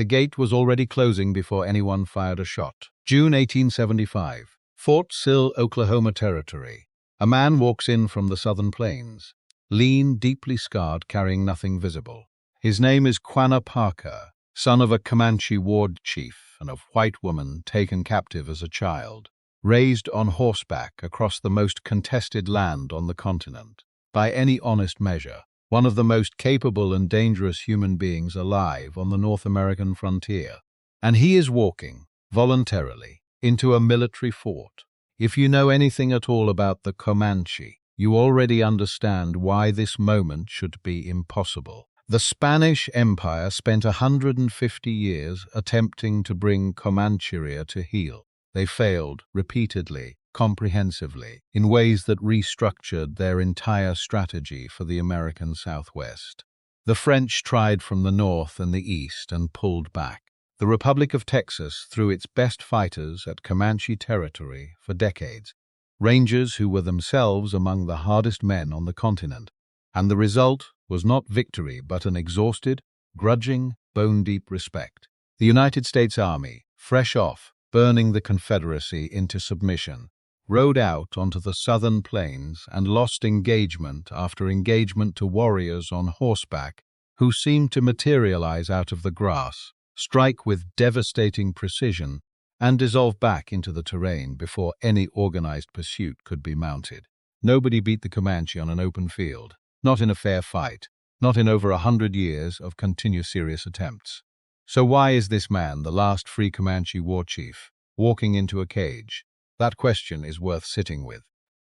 The gate was already closing before anyone fired a shot. June 1875. Fort Sill, Oklahoma Territory. A man walks in from the southern plains, lean, deeply scarred, carrying nothing visible. His name is Quanah Parker, son of a Comanche ward chief and a white woman taken captive as a child, raised on horseback across the most contested land on the continent. By any honest measure, one of the most capable and dangerous human beings alive on the North American frontier. And he is walking, voluntarily, into a military fort. If you know anything at all about the Comanche, you already understand why this moment should be impossible. The Spanish Empire spent 150 years attempting to bring Comancheria to heel. They failed repeatedly, comprehensively, in ways that restructured their entire strategy for the American Southwest. The French tried from the north and the east and pulled back. The Republic of Texas threw its best fighters at Comanche territory for decades, rangers who were themselves among the hardest men on the continent. And the result was not victory but an exhausted, grudging, bone-deep respect. The United States Army, fresh off burning the Confederacy into submission, rode out onto the southern plains and lost engagement after engagement to warriors on horseback who seemed to materialize out of the grass, strike with devastating precision, and dissolve back into the terrain before any organized pursuit could be mounted. Nobody beat the Comanche on an open field, not in a fair fight, not in over 100 years of continuous serious attempts. So why is this man, the last free Comanche war chief, walking into a cage? That question is worth sitting with.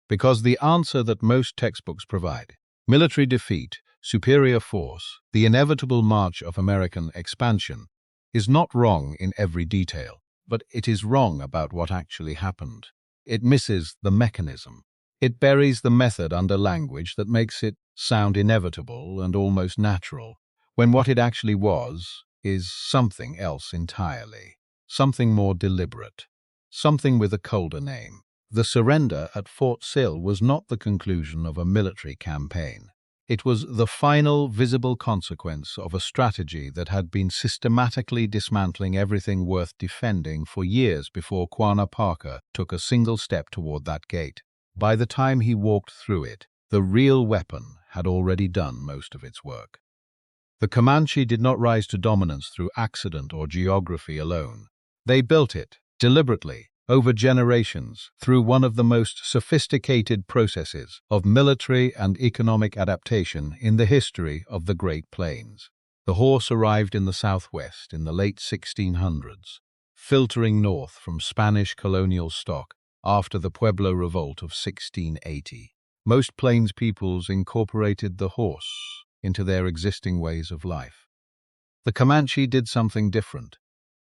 Because the answer that most textbooks provide, military defeat, superior force, the inevitable march of American expansion, is not wrong in every detail, but it is wrong about what actually happened. It misses the mechanism. It buries the method under language that makes it sound inevitable and almost natural, when what it actually was is something else entirely, something more deliberate, something with a colder name. The surrender at Fort Sill was not the conclusion of a military campaign. It was the final visible consequence of a strategy that had been systematically dismantling everything worth defending for years before Quanah Parker took a single step toward that gate. By the time he walked through it, the real weapon had already done most of its work. The Comanche did not rise to dominance through accident or geography alone. They built it, deliberately, over generations, through one of the most sophisticated processes of military and economic adaptation in the history of the Great Plains. The horse arrived in the Southwest in the late 1600s, filtering north from Spanish colonial stock after the Pueblo Revolt of 1680. Most Plains peoples incorporated the horse into their existing ways of life. The Comanche did something different.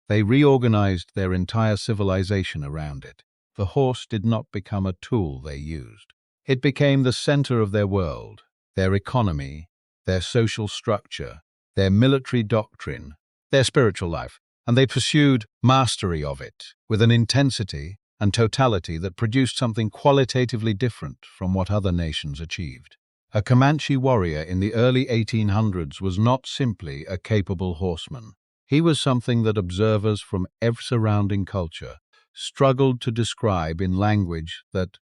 They reorganized their entire civilization around it. The horse did not become a tool they used. It became the center of their world, their economy, their social structure, their military doctrine, their spiritual life, and they pursued mastery of it with an intensity and totality that produced something qualitatively different from what other nations achieved. A Comanche warrior in the early 1800s was not simply a capable horseman. He was something that observers from every surrounding culture struggled to describe in language that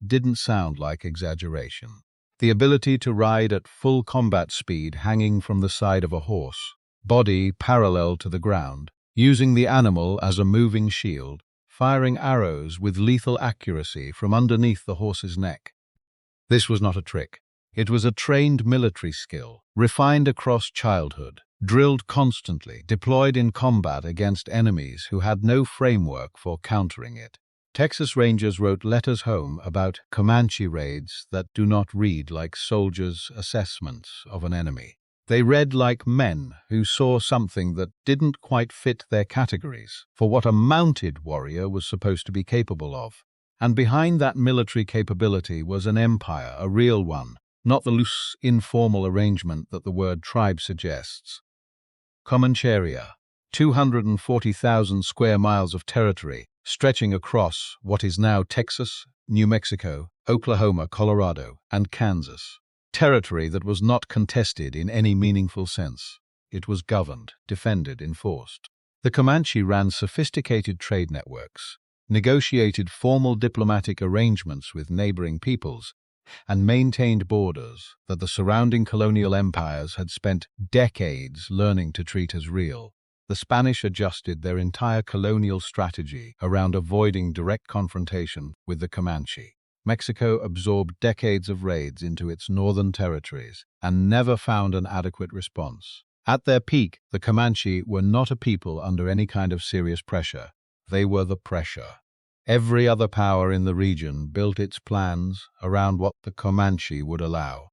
didn't sound like exaggeration. The ability to ride at full combat speed hanging from the side of a horse, body parallel to the ground, using the animal as a moving shield, firing arrows with lethal accuracy from underneath the horse's neck. This was not a trick. It was a trained military skill, refined across childhood, drilled constantly, deployed in combat against enemies who had no framework for countering it. Texas Rangers wrote letters home about Comanche raids that do not read like soldiers' assessments of an enemy. They read like men who saw something that didn't quite fit their categories for what a mounted warrior was supposed to be capable of. And behind that military capability was an empire, a real one, not the loose, informal arrangement that the word tribe suggests. Comancheria, 240,000 square miles of territory, stretching across what is now Texas, New Mexico, Oklahoma, Colorado, and Kansas. Territory that was not contested in any meaningful sense. it was governed, defended, enforced. The Comanche ran sophisticated trade networks, negotiated formal diplomatic arrangements with neighboring peoples, and maintained borders that the surrounding colonial empires had spent decades learning to treat as real. The Spanish adjusted their entire colonial strategy around avoiding direct confrontation with the Comanche. Mexico absorbed decades of raids into its northern territories and never found an adequate response. At their peak, the Comanche were not a people under any kind of serious pressure. They were the pressure. Every other power in the region built its plans around what the Comanche would allow,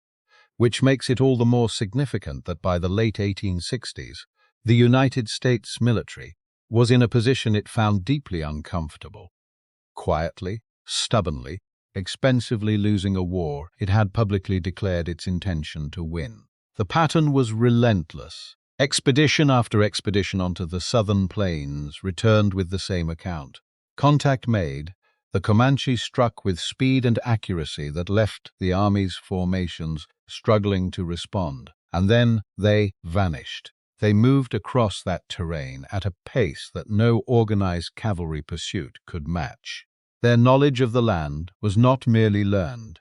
which makes it all the more significant that by the late 1860s, the United States military was in a position it found deeply uncomfortable. Quietly, stubbornly, expensively losing a war it had publicly declared its intention to win. The pattern was relentless. Expedition after expedition onto the southern plains returned with the same account. Contact made, the Comanche struck with speed and accuracy that left the army's formations struggling to respond, and then they vanished. They moved across that terrain at a pace that no organized cavalry pursuit could match. Their knowledge of the land was not merely learned.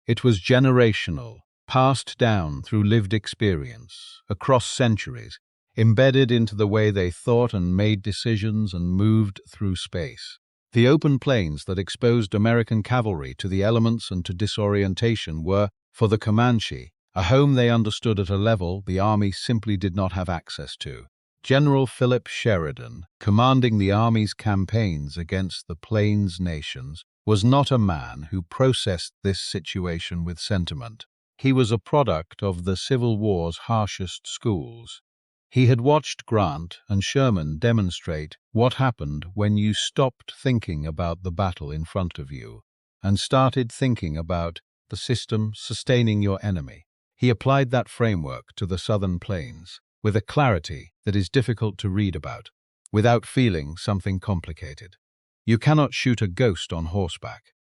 It was generational, passed down through lived experience, across centuries, embedded into the way they thought and made decisions and moved through space. The open plains that exposed American cavalry to the elements and to disorientation were, for the Comanche, a home they understood at a level the army simply did not have access to. General Philip Sheridan, commanding the army's campaigns against the Plains nations, was not a man who processed this situation with sentiment. He was a product of the Civil War's harshest schools. He had watched Grant and Sherman demonstrate what happened when you stopped thinking about the battle in front of you and started thinking about the system sustaining your enemy. He applied that framework to the southern plains with a clarity that is difficult to read about, without feeling something complicated. You cannot shoot a ghost on horseback.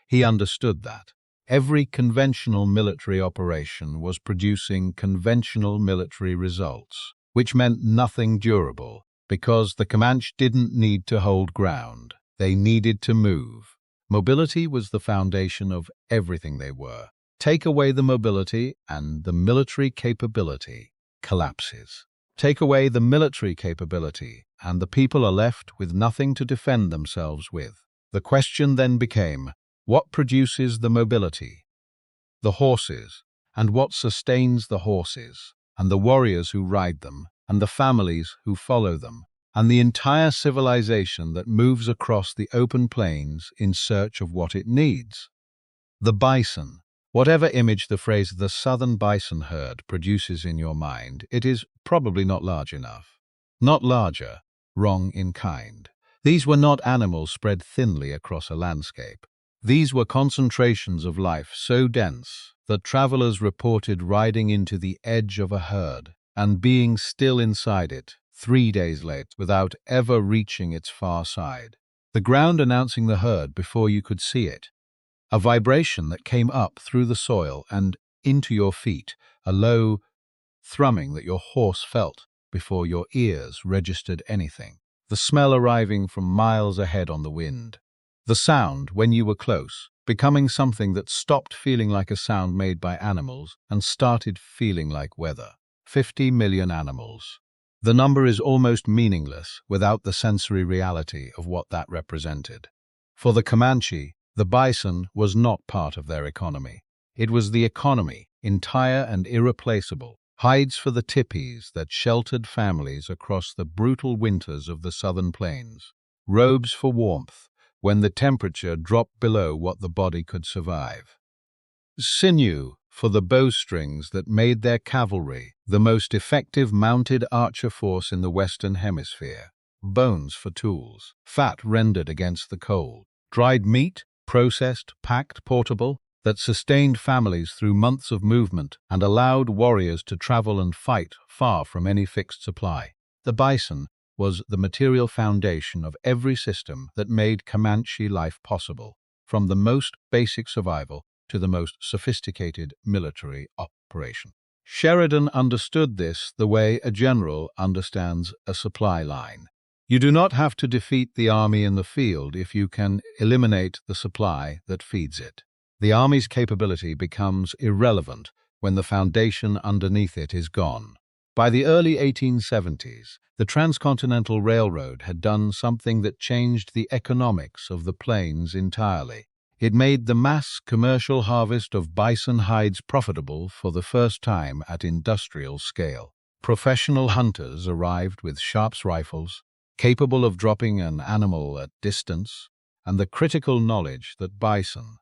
He understood that. Every conventional military operation was producing conventional military results, which meant nothing durable, because the Comanche didn't need to hold ground. They needed to move. Mobility was the foundation of everything they were. Take away the mobility and the military capability collapses. Take away the military capability and the people are left with nothing to defend themselves with. The question then became, what produces the mobility? The horses, and what sustains the horses, and the warriors who ride them, and the families who follow them, and the entire civilization that moves across the open plains in search of what it needs. The bison. Whatever image the phrase "the southern bison herd" produces in your mind, it is probably not large enough. Not larger, wrong in kind. These were not animals spread thinly across a landscape. These were concentrations of life so dense that travelers reported riding into the edge of a herd and being still inside it 3 days late without ever reaching its far side. The ground announcing the herd before you could see it. A vibration that came up through the soil and into your feet, a low thrumming that your horse felt before your ears registered anything. The smell arriving from miles ahead on the wind. The sound, when you were close, becoming something that stopped feeling like a sound made by animals and started feeling like weather. 50 million animals. The number is almost meaningless without the sensory reality of what that represented. For the Comanche, the bison was not part of their economy. It was the economy, entire and irreplaceable, hides for the tipis that sheltered families across the brutal winters of the southern plains, robes for warmth when the temperature dropped below what the body could survive, sinew for the bowstrings that made their cavalry the most effective mounted archer force in the Western Hemisphere, bones for tools, fat rendered against the cold, dried meat, processed, packed, portable, that sustained families through months of movement and allowed warriors to travel and fight far from any fixed supply. The bison was the material foundation of every system that made Comanche life possible, from the most basic survival to the most sophisticated military operation. Sheridan understood this the way a general understands a supply line. You do not have to defeat the army in the field if you can eliminate the supply that feeds it. The army's capability becomes irrelevant when the foundation underneath it is gone. By the early 1870s, the Transcontinental Railroad had done something that changed the economics of the plains entirely. It made the mass commercial harvest of bison hides profitable for the first time at industrial scale. Professional hunters arrived with Sharp's rifles, capable of dropping an animal at distance, and the critical knowledge that bison,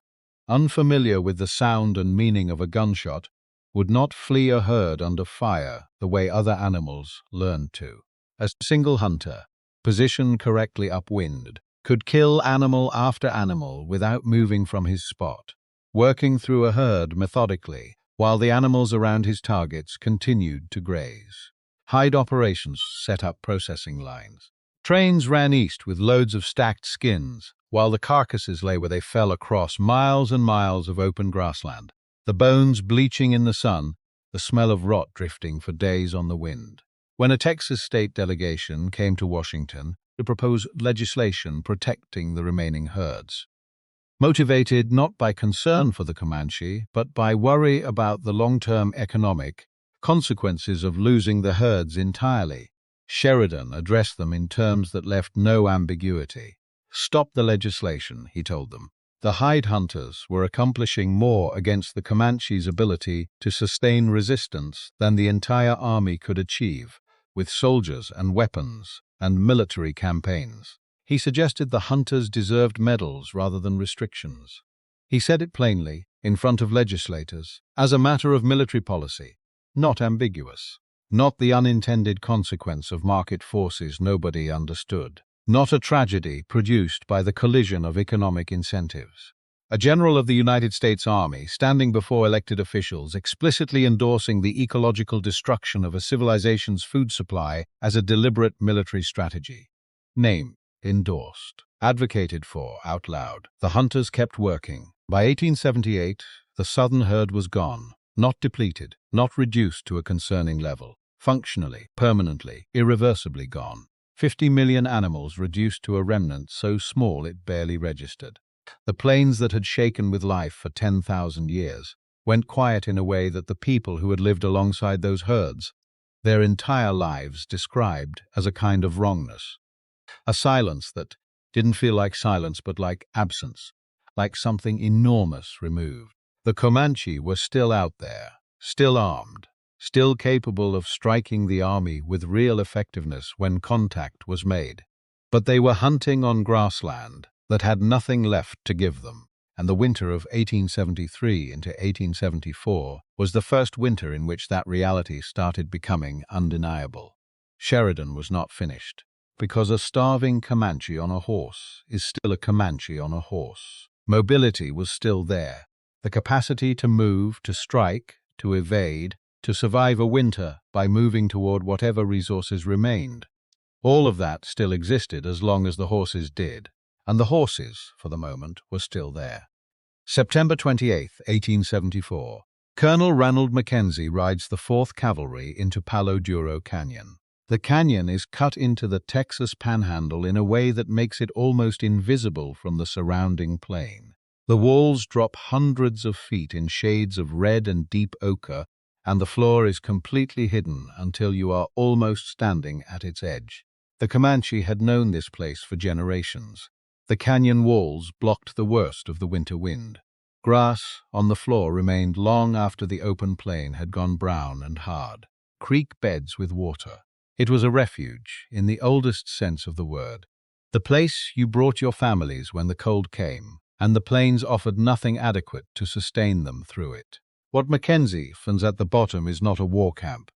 unfamiliar with the sound and meaning of a gunshot, would not flee a herd under fire the way other animals learned to. A single hunter, positioned correctly upwind, could kill animal after animal without moving from his spot, working through a herd methodically while the animals around his targets continued to graze. Hide operations set up processing lines. Trains ran east with loads of stacked skins, while the carcasses lay where they fell across miles and miles of open grassland, the bones bleaching in the sun, the smell of rot drifting for days on the wind. When a Texas state delegation came to Washington to propose legislation protecting the remaining herds, motivated not by concern for the Comanche, but by worry about the long-term economic consequences of losing the herds entirely, Sheridan addressed them in terms that left no ambiguity. "Stop the legislation," he told them. The hide hunters were accomplishing more against the Comanche's ability to sustain resistance than the entire army could achieve, with soldiers and weapons and military campaigns. He suggested the hunters deserved medals rather than restrictions. He said it plainly, in front of legislators, as a matter of military policy, not ambiguous, not the unintended consequence of market forces nobody understood, not a tragedy produced by the collision of economic incentives. A general of the United States Army, standing before elected officials, explicitly endorsing the ecological destruction of a civilization's food supply as a deliberate military strategy. Named, endorsed, advocated for out loud. The hunters kept working. By 1878, the southern herd was gone, not depleted, not reduced to a concerning level, functionally, permanently, irreversibly gone. 50 million animals reduced to a remnant so small it barely registered. The plains that had shaken with life for 10,000 years went quiet in a way that the people who had lived alongside those herds, their entire lives described as a kind of wrongness. A silence that didn't feel like silence but like absence, like something enormous removed. The Comanche were still out there, still armed, still capable of striking the army with real effectiveness when contact was made. But they were hunting on grassland that had nothing left to give them, and the winter of 1873 into 1874 was the first winter in which that reality started becoming undeniable. Sheridan was not finished, because a starving Comanche on a horse is still a Comanche on a horse. Mobility was still there, the capacity to move, to strike, to evade, to survive a winter by moving toward whatever resources remained. All of that still existed as long as the horses did, and the horses, for the moment, were still there. September 28, 1874. Colonel Ranald Mackenzie rides the 4th Cavalry into Palo Duro Canyon. The canyon is cut into the Texas panhandle in a way that makes it almost invisible from the surrounding plain. The walls drop hundreds of feet in shades of red and deep ochre, and the floor is completely hidden until you are almost standing at its edge. The Comanche had known this place for generations. The canyon walls blocked the worst of the winter wind. Grass on the floor remained long after the open plain had gone brown and hard. Creek beds with water. It was a refuge, in the oldest sense of the word. The place you brought your families when the cold came, and the plains offered nothing adequate to sustain them through it. What Mackenzie finds at the bottom is not a war camp.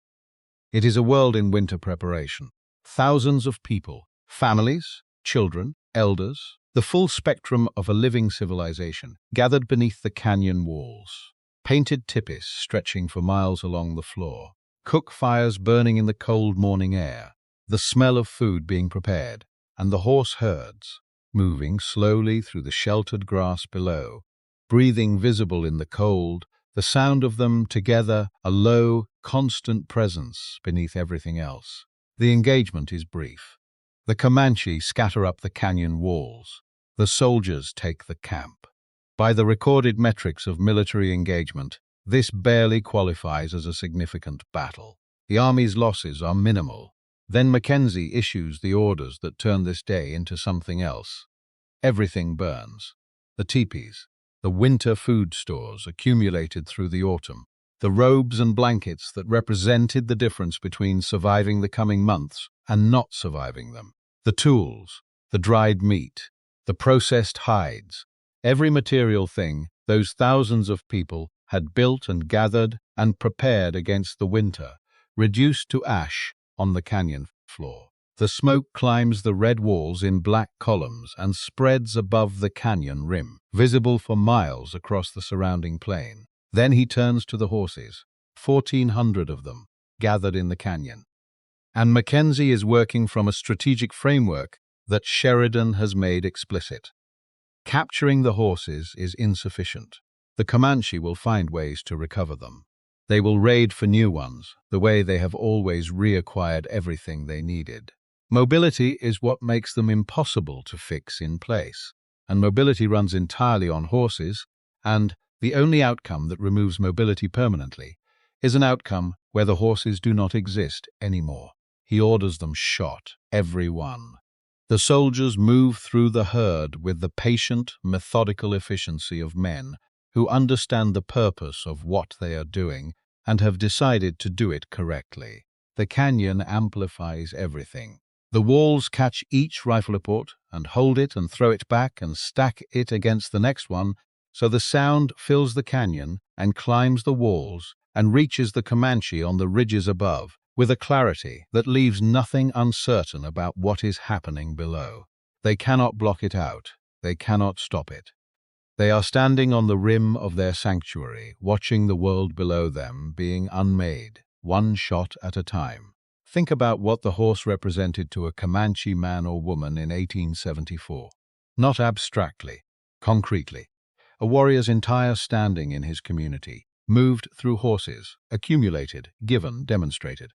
It is a world in winter preparation. Thousands of people, families, children, elders, the full spectrum of a living civilization, gathered beneath the canyon walls. Painted tipis stretching for miles along the floor. Cook fires burning in the cold morning air. The smell of food being prepared, and the horse herds, moving slowly through the sheltered grass below, breathing visible in the cold, the sound of them together, a low, constant presence beneath everything else. The engagement is brief. The Comanche scatter up the canyon walls. The soldiers take the camp. By the recorded metrics of military engagement, this barely qualifies as a significant battle. The army's losses are minimal. Then Mackenzie issues the orders that turn this day into something else. Everything burns. The teepees, the winter food stores accumulated through the autumn, the robes and blankets that represented the difference between surviving the coming months and not surviving them, the tools, the dried meat, the processed hides, every material thing those thousands of people had built and gathered and prepared against the winter, reduced to ash on the canyon floor. The smoke climbs the red walls in black columns and spreads above the canyon rim, visible for miles across the surrounding plain. Then he turns to the horses, 1,400 of them, gathered in the canyon. And Mackenzie is working from a strategic framework that Sheridan has made explicit. Capturing the horses is insufficient. The Comanche will find ways to recover them. They will raid for new ones, the way they have always reacquired everything they needed. Mobility is what makes them impossible to fix in place, and mobility runs entirely on horses, and the only outcome that removes mobility permanently is an outcome where the horses do not exist anymore. He orders them shot, every one. The soldiers move through the herd with the patient, methodical efficiency of men who understand the purpose of what they are doing and have decided to do it correctly. The canyon amplifies everything. The walls catch each rifle report and hold it and throw it back and stack it against the next one, so the sound fills the canyon and climbs the walls and reaches the Comanche on the ridges above with a clarity that leaves nothing uncertain about what is happening below. They cannot block it out. They cannot stop it. They are standing on the rim of their sanctuary, watching the world below them being unmade, one shot at a time. Think about what the horse represented to a Comanche man or woman in 1874. Not abstractly, concretely. A warrior's entire standing in his community, moved through horses, accumulated, given, demonstrated.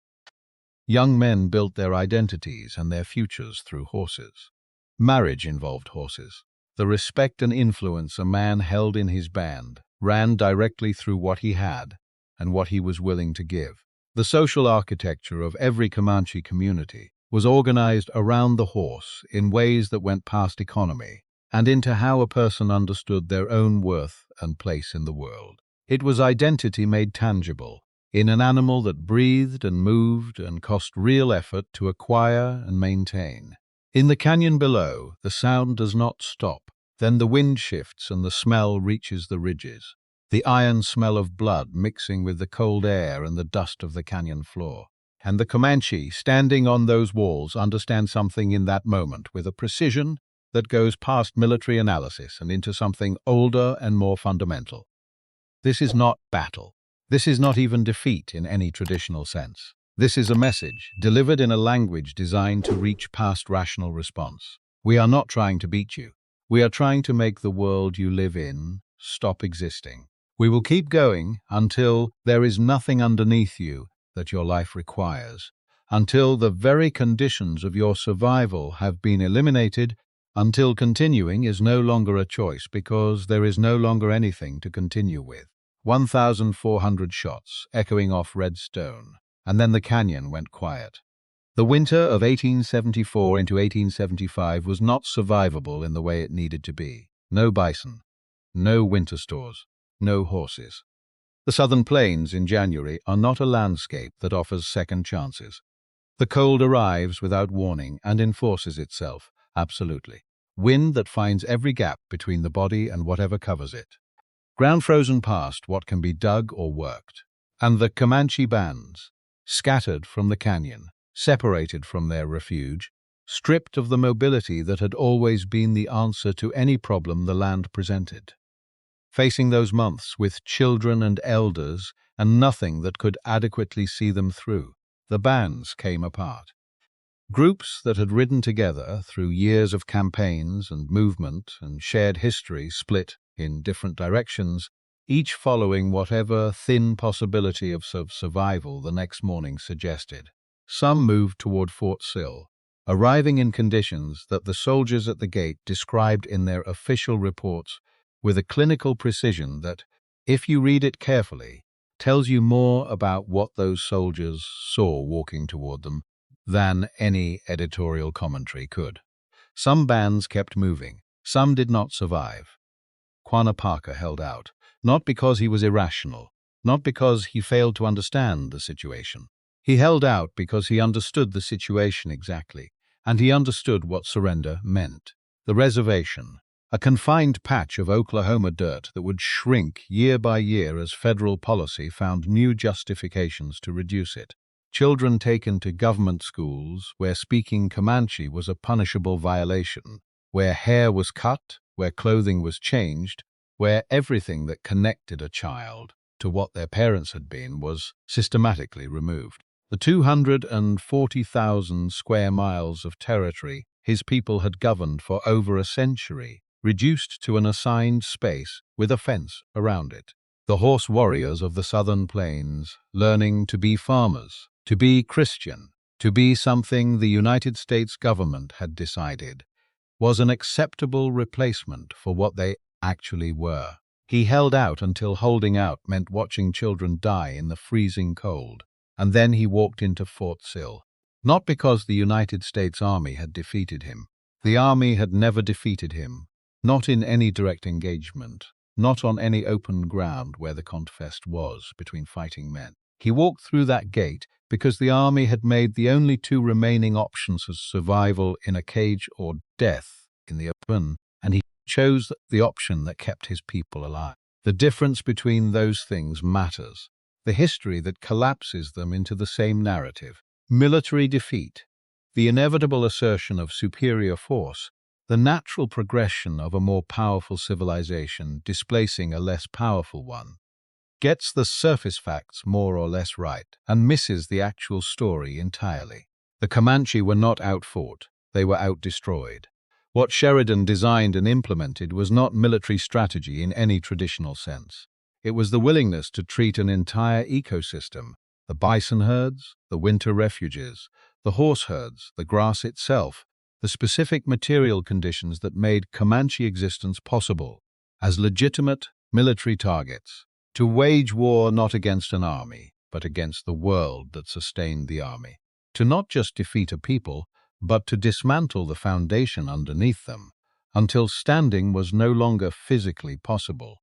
Young men built their identities and their futures through horses. Marriage involved horses. The respect and influence a man held in his band ran directly through what he had and what he was willing to give. The social architecture of every Comanche community was organized around the horse in ways that went past economy and into how a person understood their own worth and place in the world. It was identity made tangible in an animal that breathed and moved and cost real effort to acquire and maintain. In the canyon below, the sound does not stop. Then the wind shifts and the smell reaches the ridges. The iron smell of blood mixing with the cold air and the dust of the canyon floor. And the Comanche, standing on those walls, understand something in that moment with a precision that goes past military analysis and into something older and more fundamental. This is not battle. This is not even defeat in any traditional sense. This is a message, delivered in a language designed to reach past rational response. We are not trying to beat you. We are trying to make the world you live in stop existing. We will keep going until there is nothing underneath you that your life requires, until the very conditions of your survival have been eliminated, until continuing is no longer a choice because there is no longer anything to continue with. 1,400 shots echoing off red stone, and then the canyon went quiet. The winter of 1874 into 1875 was not survivable in the way it needed to be. No bison, no winter stores, no horses. The southern plains in January are not a landscape that offers second chances. The cold arrives without warning and enforces itself, absolutely. Wind that finds every gap between the body and whatever covers it. Ground frozen past what can be dug or worked. And the Comanche bands, scattered from the canyon, separated from their refuge, stripped of the mobility that had always been the answer to any problem the land presented. Facing those months with children and elders and nothing that could adequately see them through, the bands came apart. Groups that had ridden together through years of campaigns and movement and shared history split in different directions, each following whatever thin possibility of survival the next morning suggested. Some moved toward Fort Sill, arriving in conditions that the soldiers at the gate described in their official reports with a clinical precision that, if you read it carefully, tells you more about what those soldiers saw walking toward them than any editorial commentary could. Some bands kept moving, some did not survive. Quanah Parker held out, not because he was irrational, not because he failed to understand the situation. He held out because he understood the situation exactly, and he understood what surrender meant. The reservation, a confined patch of Oklahoma dirt that would shrink year by year as federal policy found new justifications to reduce it. Children taken to government schools where speaking Comanche was a punishable violation, where hair was cut, where clothing was changed, where everything that connected a child to what their parents had been was systematically removed. The 240,000 square miles of territory his people had governed for over a century, reduced to an assigned space with a fence around it. The horse warriors of the southern plains, learning to be farmers, to be Christian, to be something the United States government had decided, was an acceptable replacement for what they actually were. He held out until holding out meant watching children die in the freezing cold. And then he walked into Fort Sill. Not because the United States Army had defeated him. The Army had never defeated him, not in any direct engagement, not on any open ground where the contest was between fighting men. He walked through that gate because the Army had made the only two remaining options of survival in a cage or death in the open, and he chose the option that kept his people alive. The difference between those things matters. The history that collapses them into the same narrative. Military defeat, the inevitable assertion of superior force, the natural progression of a more powerful civilization displacing a less powerful one, gets the surface facts more or less right and misses the actual story entirely. The Comanche were not outfought, they were outdestroyed. What Sheridan designed and implemented was not military strategy in any traditional sense. It was the willingness to treat an entire ecosystem, the bison herds, the winter refuges, the horse herds, the grass itself, the specific material conditions that made Comanche existence possible, as legitimate military targets, to wage war not against an army, but against the world that sustained the army, to not just defeat a people, but to dismantle the foundation underneath them, until standing was no longer physically possible.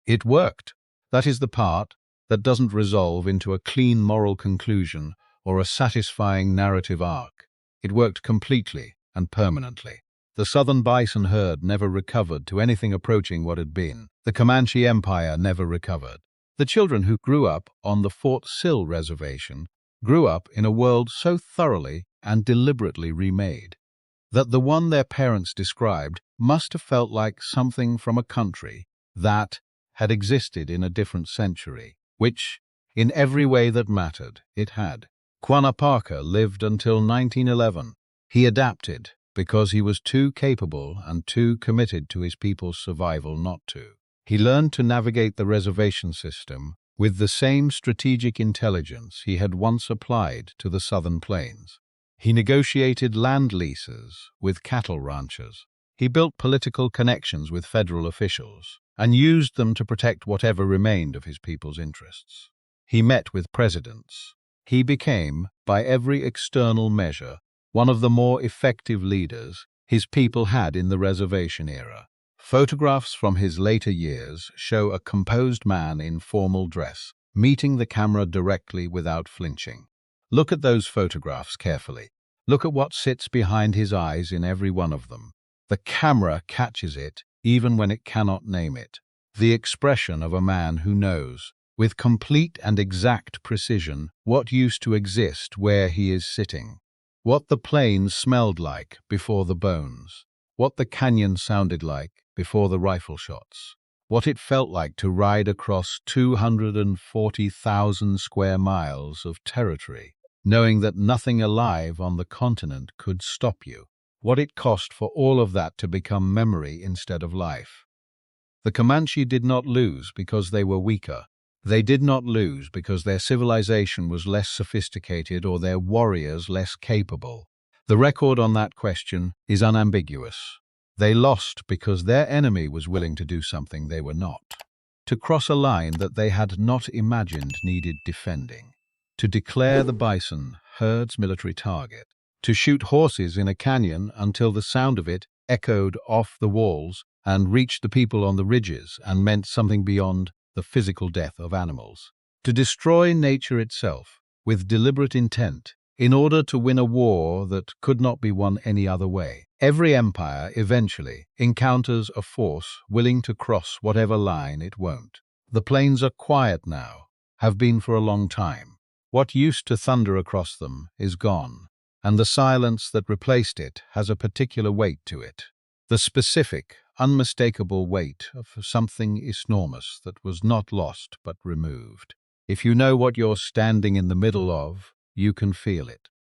It worked. That is the part that doesn't resolve into a clean moral conclusion or a satisfying narrative arc. It worked completely and permanently. The southern bison herd never recovered to anything approaching what had been. The Comanche Empire never recovered. The children who grew up on the Fort Sill reservation grew up in a world so thoroughly and deliberately remade that the one their parents described must have felt like something from a country that had existed in a different century, which, in every way that mattered, it had. Quanah Parker lived until 1911. He adapted because he was too capable and too committed to his people's survival not to. He learned to navigate the reservation system with the same strategic intelligence he had once applied to the southern plains. He negotiated land leases with cattle ranchers. He built political connections with federal officials and used them to protect whatever remained of his people's interests. He met with presidents. He became, by every external measure, one of the more effective leaders his people had in the reservation era. Photographs from his later years show a composed man in formal dress, meeting the camera directly without flinching. Look at those photographs carefully. Look at what sits behind his eyes in every one of them. The camera catches it even when it cannot name it. The expression of a man who knows, with complete and exact precision, what used to exist where he is sitting, what the plains smelled like before the bones, what the canyon sounded like before the rifle shots, what it felt like to ride across 240,000 square miles of territory, knowing that nothing alive on the continent could stop you, what it cost for all of that to become memory instead of life. The Comanche did not lose because they were weaker. They did not lose because their civilization was less sophisticated or their warriors less capable. The record on that question is unambiguous. They lost because their enemy was willing to do something they were not. To cross a line that they had not imagined needed defending. To declare the bison herd's military target. To shoot horses in a canyon until the sound of it echoed off the walls and reached the people on the ridges and meant something beyond the physical death of animals. To destroy nature itself with deliberate intent in order to win a war that could not be won any other way. Every empire eventually encounters a force willing to cross whatever line it won't. The plains are quiet now, have been for a long time. What used to thunder across them is gone, and the silence that replaced it has a particular weight to it. The specific, unmistakable weight of something enormous that was not lost but removed. If you know what you're standing in the middle of, you can feel it.